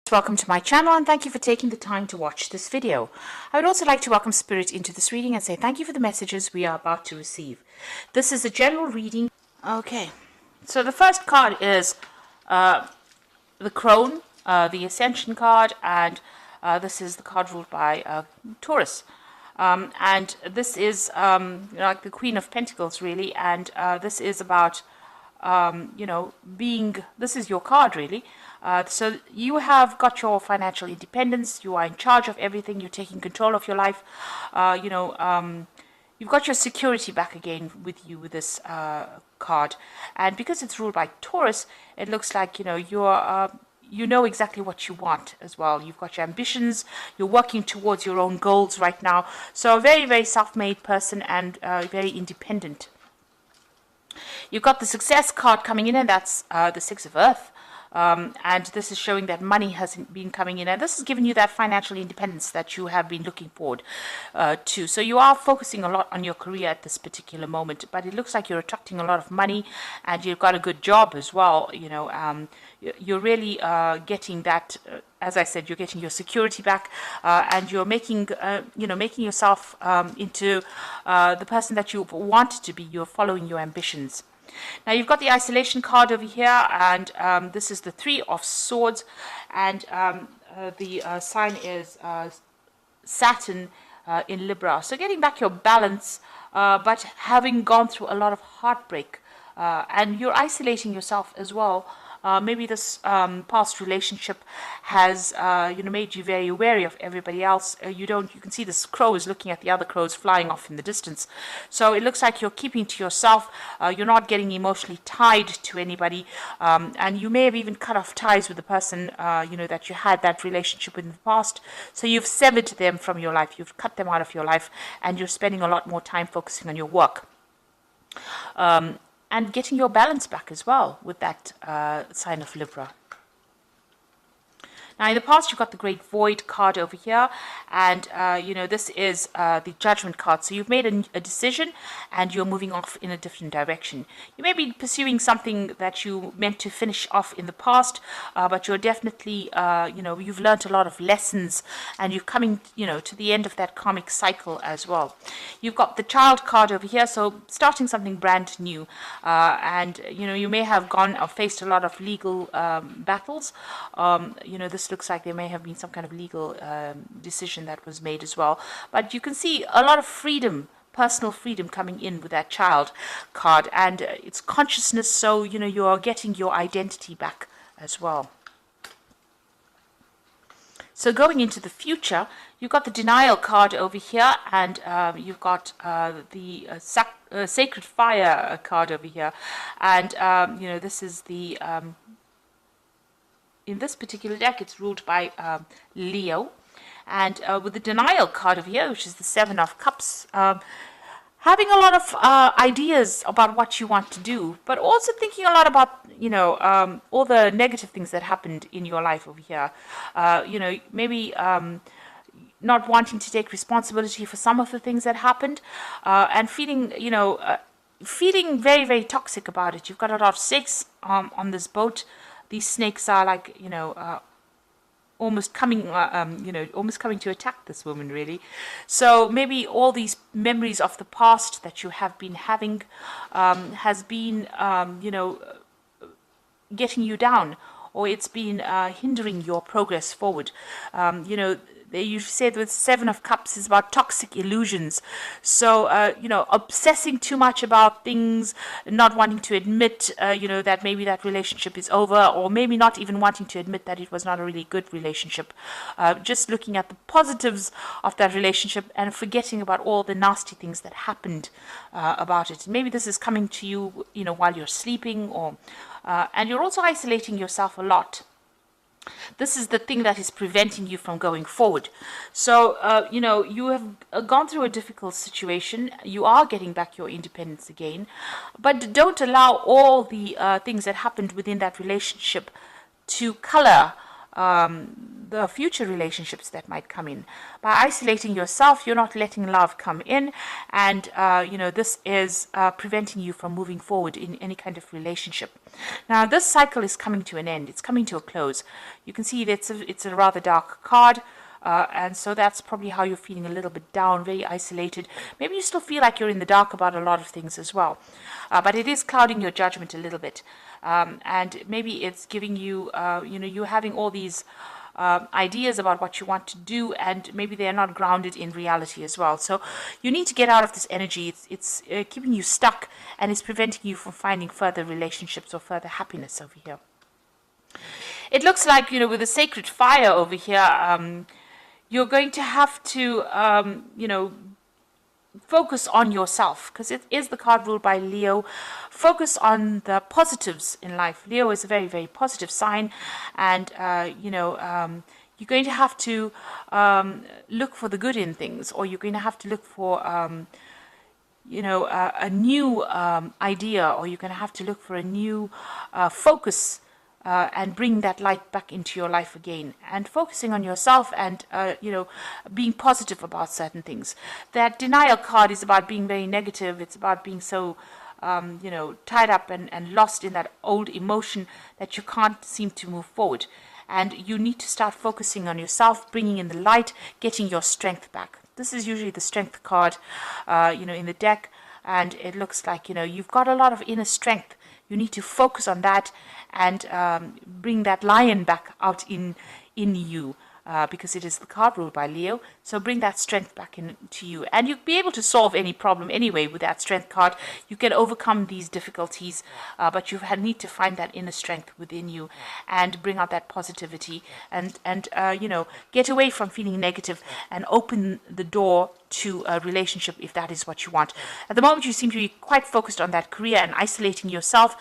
Welcome to my channel and thank you for taking the time to watch this video. I would also like to welcome Spirit into this reading and say thank you for the messages we are about to receive. This is a general reading. Okay, so the first card is the Crone, the Ascension card, and this is the card ruled by Taurus. And this is like the Queen of Pentacles really, and this is about this is your card really. So you have got your financial independence, you are in charge of everything, you're taking control of your life, you've got your security back again with you with this card. And because it's ruled by Taurus, it looks like, you know exactly what you want as well. You've got your ambitions, you're working towards your own goals right now. So a very, very self-made person and very independent. You've got the Success card coming in, and that's the Six of Earth. And this is showing that money has been coming in, and this is giving you that financial independence that you have been looking forward to. So you are focusing a lot on your career at this particular moment, but it looks like you're attracting a lot of money, and you've got a good job as well. You're really getting that. As I said, you're getting your security back, and you're making, making yourself into the person that you wanted to be. You're following your ambitions. Now you've got the Isolation card over here, and this is the Three of Swords, and the sign is Saturn in Libra. So getting back your balance, but having gone through a lot of heartbreak, and you're isolating yourself as well. Maybe this past relationship has made you very wary of everybody else. You can see this crow is looking at the other crows flying off in the distance. So it looks like you're keeping to yourself. You're not getting emotionally tied to anybody, and you may have even cut off ties with the person that you had that relationship with in the past. So you've severed them from your life. You've cut them out of your life, and you're spending a lot more time focusing on your work. And getting your balance back as well with that sign of Libra. Now, in the past, you've got the Great Void card over here, and, this is the Judgment card. So you've made a decision, and you're moving off in a different direction. You may be pursuing something that you meant to finish off in the past, but you're definitely, you've learned a lot of lessons, and you're coming, to the end of that karmic cycle as well. You've got the Child card over here, so starting something brand new, and, you may have gone or faced a lot of legal battles. This looks like there may have been some kind of legal decision that was made as well. But you can see a lot of freedom, personal freedom coming in with that Child card. And it's consciousness, so, you are getting your identity back as well. So going into the future, you've got the Denial card over here, and you've got the Sacred Fire card over here. And, this is the... in this particular deck, it's ruled by Leo. And with the Denial card over here, which is the Seven of Cups, having a lot of ideas about what you want to do, but also thinking a lot about, all the negative things that happened in your life over here. Maybe not wanting to take responsibility for some of the things that happened, and feeling, feeling very, very toxic about it. You've got a lot of snakes on this boat. These snakes are like, almost coming to attack this woman, really. So maybe all these memories of the past that you have been having has been, getting you down, or it's been hindering your progress forward. You said with Seven of Cups is about toxic illusions. So, obsessing too much about things, not wanting to admit, that maybe that relationship is over, or maybe not even wanting to admit that it was not a really good relationship. Just looking at the positives of that relationship and forgetting about all the nasty things that happened about it. Maybe this is coming to you, while you're sleeping, or and you're also isolating yourself a lot. This is the thing that is preventing you from going forward. So, you have gone through a difficult situation. You are getting back your independence again. But don't allow all the things that happened within that relationship to color the future relationships that might come in. By isolating yourself, you're not letting love come in, and this is preventing you from moving forward in any kind of relationship. Now, this cycle is coming to an end. It's coming to a close. You can see that it's a rather dark card. And so that's probably how you're feeling, a little bit down, very isolated. Maybe you still feel like you're in the dark about a lot of things as well. But it is clouding your judgment a little bit. And maybe it's giving you, you're having all these ideas about what you want to do, and maybe they're not grounded in reality as well. So you need to get out of this energy. It's keeping you stuck, and it's preventing you from finding further relationships or further happiness over here. It looks like, with the sacred fire over here, you're going to have to, focus on yourself, because it is the card ruled by Leo. Focus on the positives in life. Leo is a very, very positive sign, and, you're going to have to look for the good in things, or you're going to have to look for, a new idea, or you're going to have to look for a new focus, and bring that light back into your life again, and focusing on yourself, and being positive about certain things. That denial card is about being very negative. It's about being so tied up and lost in that old emotion that you can't seem to move forward. And you need to start focusing on yourself, bringing in the light, getting your strength back. This is usually the strength card in the deck, and it looks like you've got a lot of inner strength. You need to focus on that and bring that lion back out in you, because it is the card ruled by Leo. So bring that strength back into you, and you'll be able to solve any problem anyway with that strength card. You can overcome these difficulties, but you need to find that inner strength within you and bring out that positivity, and get away from feeling negative and open the door to a relationship if that is what you want. At the moment, you seem to be quite focused on that career and isolating yourself,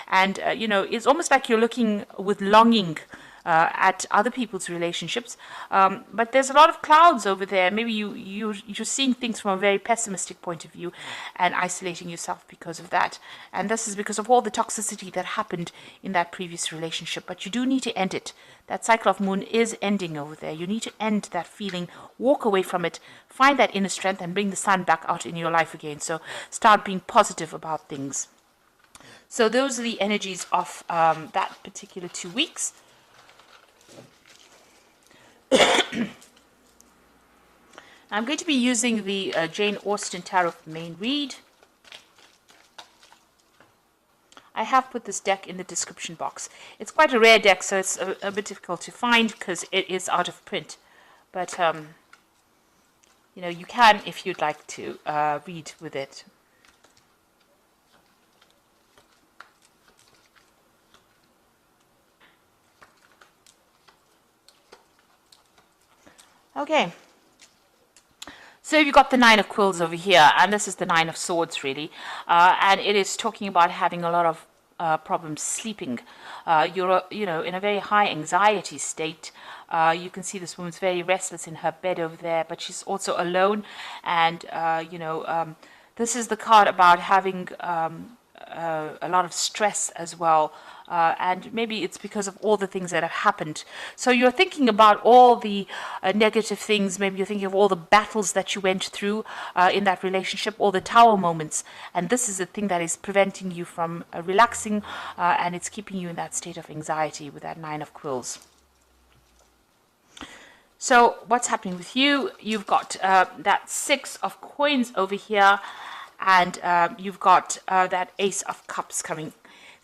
and it's almost like you're looking with longing at other people's relationships, but there's a lot of clouds over there. Maybe you're seeing things from a very pessimistic point of view and isolating yourself because of that. And this is because of all the toxicity that happened in that previous relationship. But you do need to end it. That cycle of moon is ending over there. You need to end that feeling, walk away from it, find that inner strength, and bring the sun back out in your life again. So start being positive about things. So those are the energies of that particular 2 weeks. I'm going to be using the Jane Austen Tarot Main Read. I have put this deck in the description box. It's quite a rare deck, so it's a bit difficult to find because it is out of print. But, you can, if you'd like to, read with it. Okay, so you've got the Nine of Quills over here, and this is the Nine of Swords, really, and it is talking about having a lot of problems sleeping. You're, in a very high anxiety state. You can see this woman's very restless in her bed over there, but she's also alone, and, this is the card about having a lot of stress as well. And maybe it's because of all the things that have happened. So you're thinking about all the negative things. Maybe you're thinking of all the battles that you went through in that relationship, all the tower moments. And this is the thing that is preventing you from relaxing, and it's keeping you in that state of anxiety with that Nine of Quills. So what's happening with you? You've got that Six of Coins over here, and you've got that Ace of Cups coming.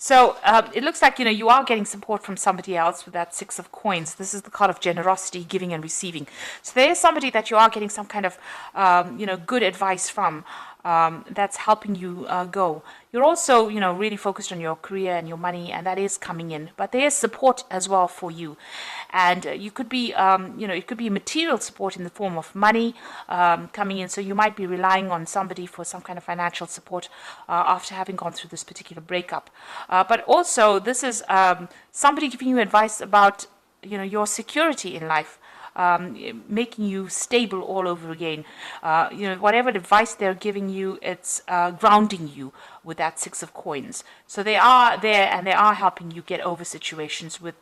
So it looks like, you are getting support from somebody else with that Six of Coins. This is the card of generosity, giving and receiving. So there is somebody that you are getting some kind of, good advice from, that's helping you go. You're also, really focused on your career and your money, and that is coming in. But there is support as well for you. And you could be, it could be material support in the form of money coming in. So you might be relying on somebody for some kind of financial support after having gone through this particular breakup. But also, this is somebody giving you advice about, your security in life. Making you stable all over again. Whatever advice they're giving you, it's grounding you with that Six of Coins. So they are there, and they are helping you get over situations with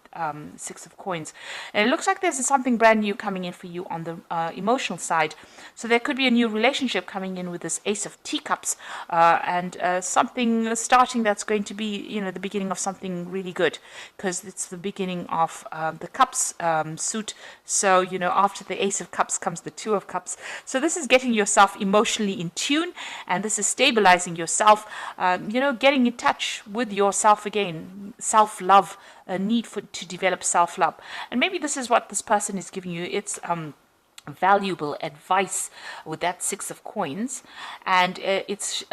Six of Coins. And it looks like there's something brand new coming in for you on the emotional side. So there could be a new relationship coming in with this Ace of Teacups, and something starting that's going to be, the beginning of something really good, because it's the beginning of the Cups suit. So, after the Ace of Cups comes the Two of Cups. So this is getting yourself emotionally in tune, and this is stabilizing yourself, getting in touch with yourself again, self-love, a need to develop self-love. And maybe this is what this person is giving you. It's valuable advice with that Six of Coins, and it's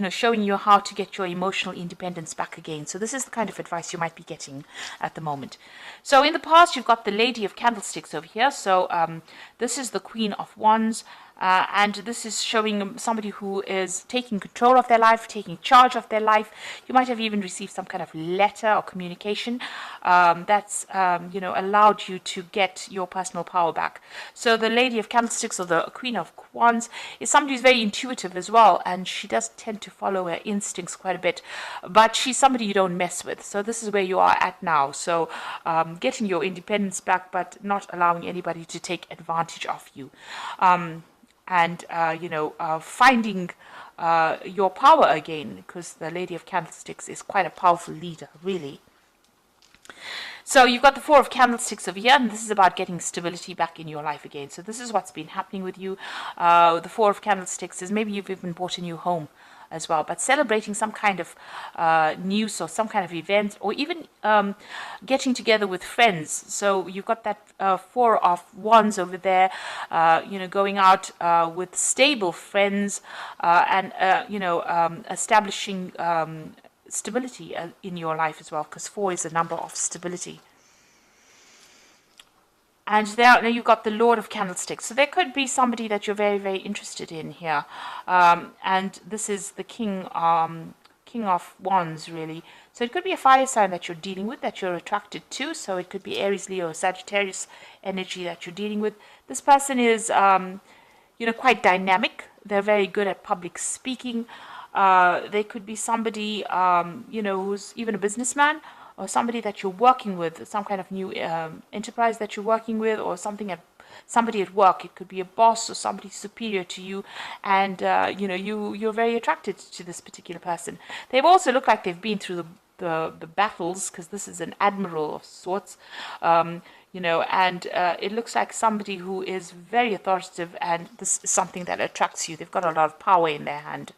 showing you how to get your emotional independence back again. So this is the kind of advice you might be getting at the moment. So in the past, you've got the Lady of Candlesticks over here. So this is the Queen of Wands. And this is showing somebody who is taking control of their life, taking charge of their life. You might have even received some kind of letter or communication that's allowed you to get your personal power back. So the Lady of Candlesticks, or the Queen of Wands, is somebody who's very intuitive as well, and she does tend to follow her instincts quite a bit, but she's somebody you don't mess with. So this is where you are at now. So getting your independence back, but not allowing anybody to take advantage of you. And finding your power again, because the Lady of Candlesticks is quite a powerful leader, really. So you've got the Four of Candlesticks over here, and this is about getting stability back in your life again. So this is what's been happening with you. The Four of Candlesticks is maybe you've even bought a new home as well, but celebrating some kind of news or some kind of event, or even getting together with friends. So you've got that Four of Wands over there, going out with stable friends, and establishing stability in your life as well, because 4 is a number of stability. And now you've got the Lord of Candlesticks. So there could be somebody that you're very, very interested in here. And this is the King of Wands, really. So it could be a fire sign that you're dealing with, that you're attracted to. So it could be Aries, Leo, Sagittarius energy that you're dealing with. This person is, quite dynamic. They're very good at public speaking. They could be somebody, who's even a businessman, or somebody that you're working with, some kind of new enterprise that you're working with, or somebody at work. It could be a boss or somebody superior to you, and you're very attracted to this particular person. They've also looked like they've been through the battles, because this is an admiral of sorts, and it looks like somebody who is very authoritative, and this is something that attracts you. They've got a lot of power in their hand.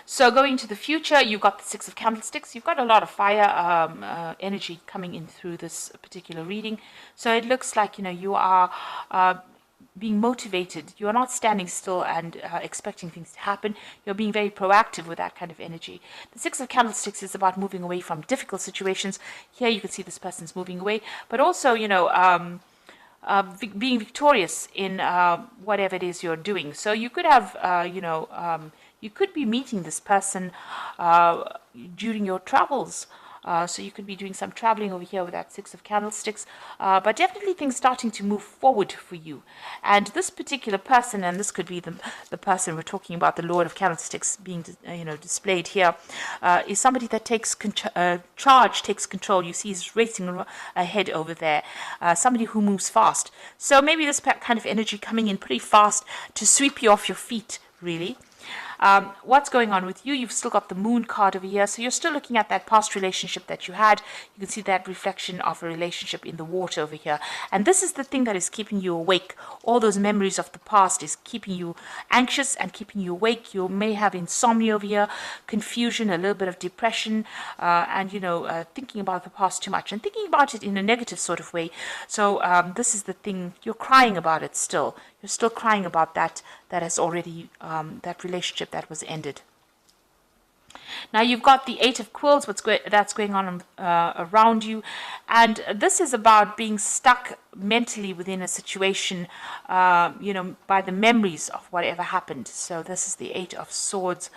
So going to the future, you've got the Six of Candlesticks. You've got a lot of fire energy coming in through this particular reading. So it looks like, you are being motivated. You're not standing still and expecting things to happen. You're being very proactive with that kind of energy. The Six of Candlesticks is about moving away from difficult situations. Here you can see this person's moving away, but also, being victorious in whatever it is you're doing. So you could have, you could be meeting this person during your travels. So you could be doing some traveling over here with that Six of Candlesticks, but definitely things starting to move forward for you. And this particular person, and this could be the person we're talking about, the Lord of Candlesticks being displayed here, is somebody that takes charge, takes control. You see he's racing ahead over there, somebody who moves fast. So maybe this kind of energy coming in pretty fast to sweep you off your feet, really. What's going on with you? You've still got the Moon card over here, so you're still looking at that past relationship that you had. You can see that reflection of a relationship in the water over here, and this is the thing that is keeping you awake. All those memories of the past is keeping you anxious and keeping you awake. You may have insomnia over here, confusion, a little bit of depression, and thinking about the past too much and thinking about it in a negative sort of way. So this is the thing, you're crying about it still. You're still crying about that has already, that relationship that was ended. Now you've got the Eight of Quills, that's going on around you, and this is about being stuck mentally within a situation, by the memories of whatever happened. So this is the Eight of Swords,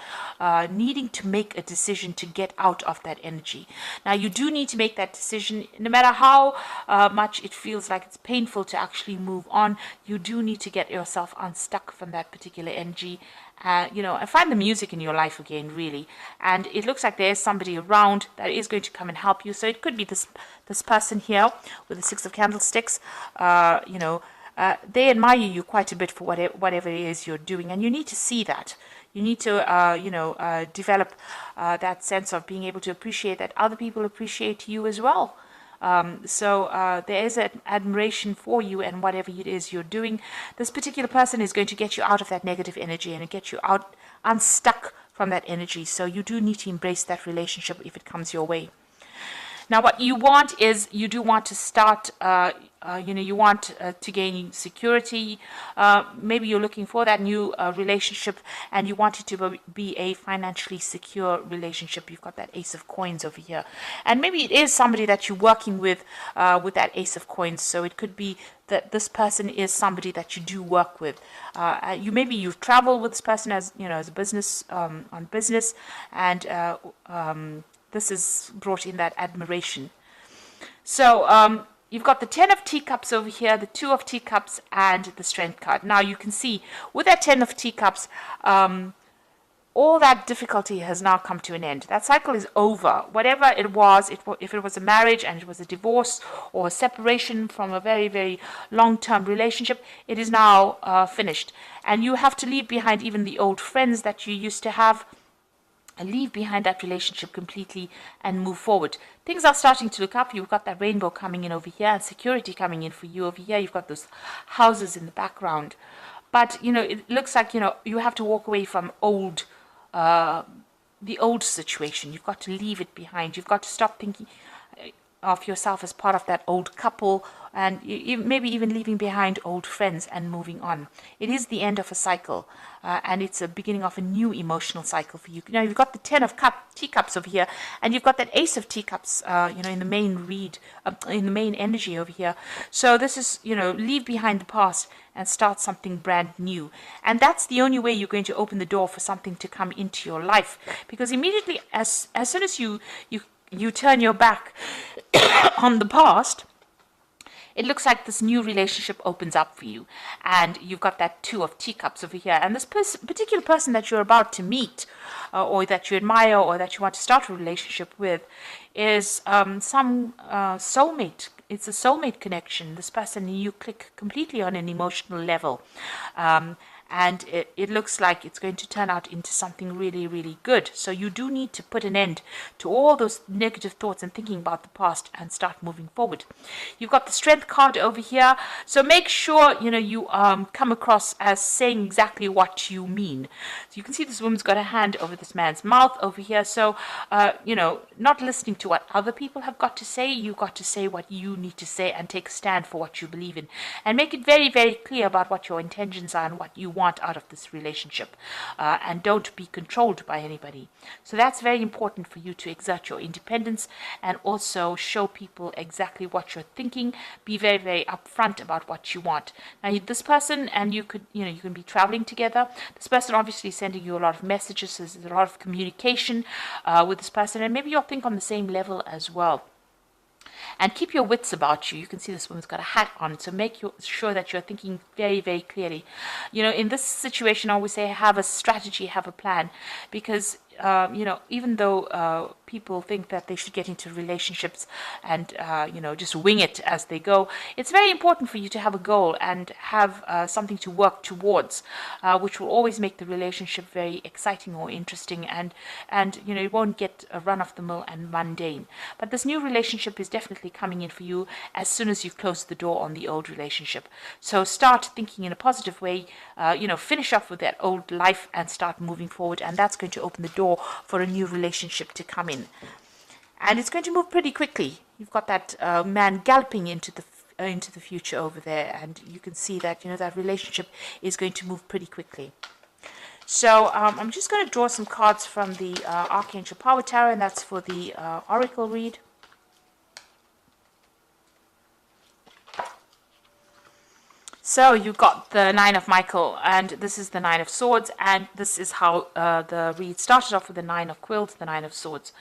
needing to make a decision to get out of that energy. Now you do need to make that decision, no matter how much it feels like it's painful to actually move on. You do need to get yourself unstuck from that particular energy and find the music in your life again, really. And it looks like there's somebody around that is going to come and help you. So it could be this person here with the Six of Candlesticks. They admire you quite a bit for whatever it is you're doing, and you need to see that. You need to, develop that sense of being able to appreciate that other people appreciate you as well. So there is an admiration for you and whatever it is you're doing. This particular person is going to get you out of that negative energy and get you out unstuck from that energy. So you do need to embrace that relationship if it comes your way. Now, what you want is you do want to start, you want to gain security. Maybe you're looking for that new relationship and you want it to be a financially secure relationship. You've got that Ace of Coins over here. And maybe it is somebody that you're working with that Ace of Coins. So it could be that this person is somebody that you do work with. Maybe you've traveled with this person as a business, on business, and this is brought in that admiration. So you've got the 10 of Teacups over here, the 2 of Teacups, and the Strength card. Now you can see with that 10 of Teacups, all that difficulty has now come to an end. That cycle is over. Whatever it was, if it was a marriage and it was a divorce or a separation from a very, very long-term relationship, it is now finished. And you have to leave behind even the old friends that you used to have, and leave behind that relationship completely and move forward. Things are starting to look up. You've got that rainbow coming in over here and security coming in for you over here. You've got those houses in the background. But, it looks like, you have to walk away from the old situation. You've got to leave it behind. You've got to stop thinking of yourself as part of that old couple, and maybe even leaving behind old friends and moving on. It is the end of a cycle, and it's a beginning of a new emotional cycle for you. Now you've got the 10 of Teacups over here, and you've got that Ace of Teacups, in the main read, in the main energy over here. So this is, leave behind the past and start something brand new. And that's the only way you're going to open the door for something to come into your life, because immediately as soon as you turn your back on the past, it looks like this new relationship opens up for you. And you've got that 2 of Teacups over here. And this particular person that you're about to meet, or that you admire, or that you want to start a relationship with, is some soulmate. It's a soulmate connection. This person, you click completely on an emotional level. And it looks like it's going to turn out into something really, really good. So you do need to put an end to all those negative thoughts and thinking about the past and start moving forward. You've got the Strength card over here. So make sure, you come across as saying exactly what you mean. So you can see this woman's got a hand over this man's mouth over here. So, not listening to what other people have got to say. You've got to say what you need to say and take a stand for what you believe in. And make it very, very clear about what your intentions are and what you want out of this relationship, and don't be controlled by anybody. So that's very important for you to exert your independence and also show people exactly what you're thinking. Be very, very upfront about what you want. Now this person and you can be traveling together. This person obviously sending you a lot of messages. So there's a lot of communication with this person, and maybe you'll think on the same level as well. And keep your wits about you. You can see this woman's got a hat on, so make sure that you're thinking very, very clearly. In this situation, I always say have a strategy, have a plan, because even though people think that they should get into relationships and, just wing it as they go, it's very important for you to have a goal and have something to work towards, which will always make the relationship very exciting or interesting, and it won't get a run-of-the-mill and mundane. But this new relationship is definitely coming in for you as soon as you've closed the door on the old relationship. So start thinking in a positive way, finish off with that old life and start moving forward, and that's going to open the door for a new relationship to come in. And it's going to move pretty quickly. You've got that man galloping into the future over there, and you can see that that relationship is going to move pretty quickly. So I'm just going to draw some cards from the Archangel Power Tarot, and that's for the Oracle read. So you got the Nine of Michael, and this is the Nine of Swords, and this is how the read started off with the Nine of Quills, the Nine of Swords.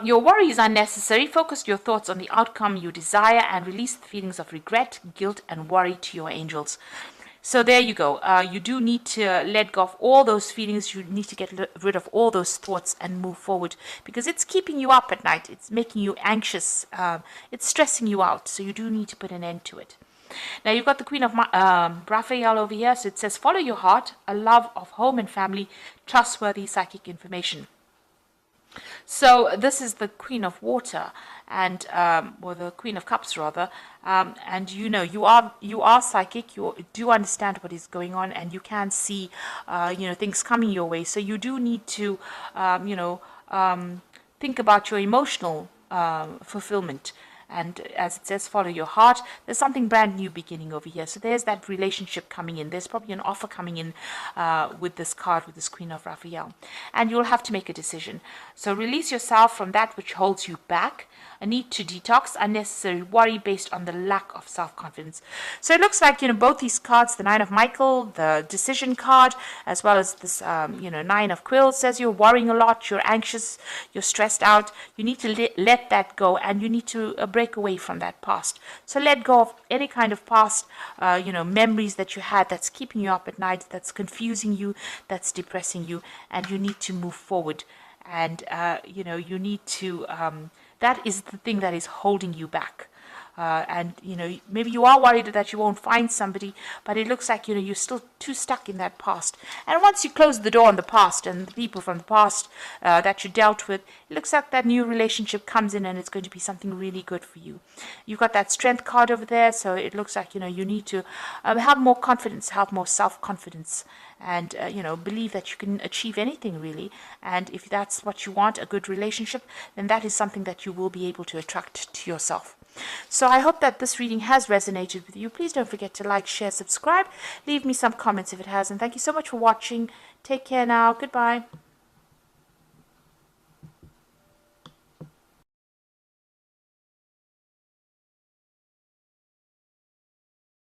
Your worry is unnecessary. Focus your thoughts on the outcome you desire and release the feelings of regret, guilt, and worry to your angels. So there you go. You do need to let go of all those feelings. You need to get rid of all those thoughts and move forward, because it's keeping you up at night. It's making you anxious. It's stressing you out. So you do need to put an end to it. Now you've got the Queen of Raphael over here. So it says, follow your heart, a love of home and family, trustworthy psychic information. So this is the Queen of Water, and or the Queen of Cups rather, and you know you are psychic. You do understand what is going on, and you can see things coming your way. So you do need to think about your emotional fulfillment. And as it says, follow your heart. There's something brand new beginning over here. So there's that relationship coming in. There's probably an offer coming in with this card, with this Queen of Raphael. And you'll have to make a decision. So release yourself from that which holds you back. A need to detox unnecessary worry based on the lack of self-confidence. So it looks like, both these cards, the Nine of Michael, the decision card, as well as this, Nine of Quills, says you're worrying a lot, you're anxious, you're stressed out. You need to let that go, and you need to break away from that past. So let go of any kind of past, memories that you had that's keeping you up at night, that's confusing you, that's depressing you, and you need to move forward. And, you need to... that is the thing that is holding you back. And maybe you are worried that you won't find somebody, but it looks like you're still too stuck in that past. And once you close the door on the past and the people from the past that you dealt with, it looks like that new relationship comes in, and it's going to be something really good for you. You've got that Strength card over there, so it looks like you need to have more confidence, have more self-confidence, and believe that you can achieve anything really. And if that's what you want, a good relationship, then that is something that you will be able to attract to yourself. So I hope that this reading has resonated with you. Please don't forget to like, share, subscribe. Leave me some comments if it has. And thank you so much for watching. Take care now. Goodbye.